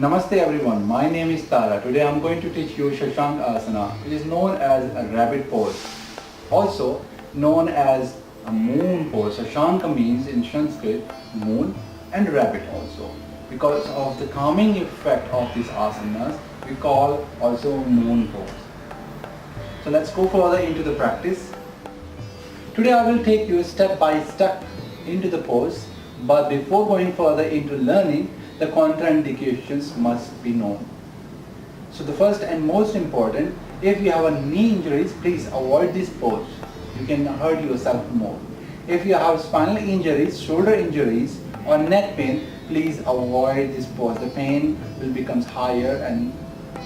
Namaste everyone, my name is Tara. Today I am going to teach you Shashankasana, which is known as a rabbit pose, also known as a moon pose. Shashanka means in Sanskrit moon and rabbit also. Because of the calming effect of these asanas, we call also moon pose. So let's go further into the practice. Today I will take you step by step into the pose, but before going further into learning, the contraindications must be known. So the first and most important, if you have a knee injuries, please avoid this pose. You can hurt yourself more. If you have spinal injuries, shoulder injuries or neck pain, please avoid this pose. The pain will become higher and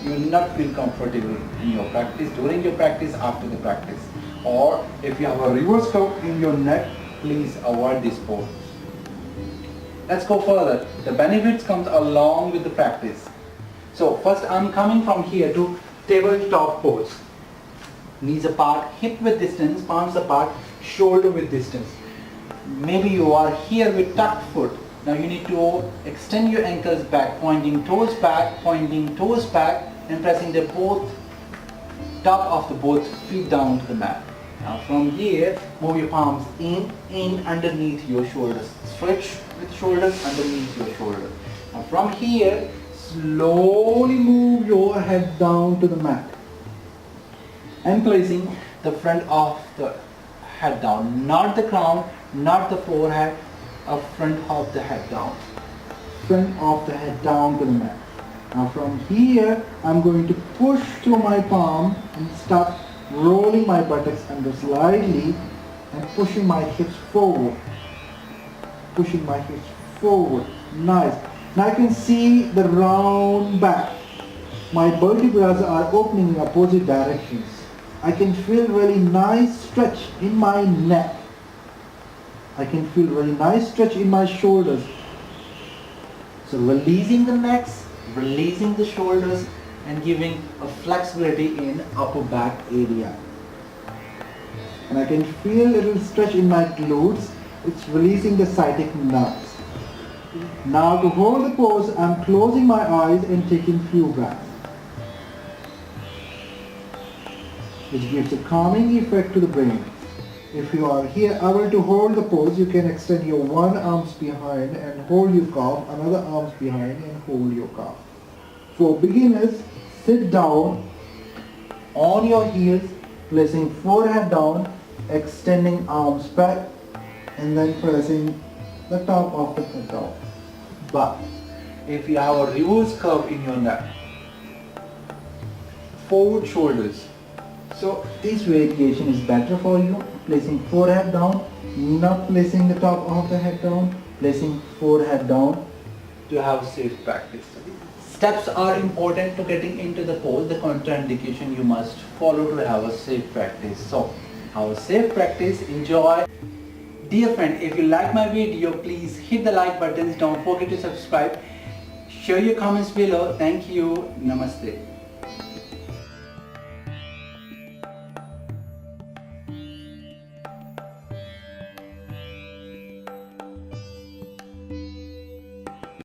you will not feel comfortable in your practice, during your practice, after the practice. Or if you have a reverse curve in your neck, please avoid this pose. Let's go further. The benefits comes along with the practice. So first I'm coming from here to tabletop pose. Knees apart, hip width distance, palms apart, shoulder width distance. Maybe you are here with tucked foot. Now you need to extend your ankles back, pointing toes back, and pressing the both top of the both feet down to the mat. Now from here, move your palms in underneath your shoulders. Stretch with shoulders underneath your shoulder. Now from here, slowly move your head down to the mat. And placing the front of the head down, not the crown, not the forehead, front of the head down. Front of the head down to the mat. Now from here, I'm going to push through my palm and start rolling my buttocks under slightly and pushing my hips forward. Pushing my hips forward. Nice. Now I can see the round back. My vertebrae are opening in opposite directions. I can feel really nice stretch in my neck. I can feel really nice stretch in my shoulders. So releasing the necks, releasing the shoulders, and giving a flexibility in upper back area. And I can feel a little stretch in my glutes. It's releasing the sciatic nerves. Now to hold the pose, I'm closing my eyes and taking few breaths, which gives a calming effect to the brain. If you are here able to hold the pose, you can extend your one arms behind and hold your calf, another arms behind and hold your calf. For beginners, sit down on your heels, placing forehead down, extending arms back, and then pressing the top of the foot down. But if you have a reverse curve in your neck, forward shoulders, so this variation is better for you. Placing forehead down, not placing the top of the head down, placing forehead down to have safe practice. Steps are important to getting into the pose. The contraindication you must follow to have a safe practice. So, have a safe practice, enjoy. Dear friend, if you like my video, please hit the like buttons. Don't forget to subscribe. Share your comments below. Thank you. Namaste.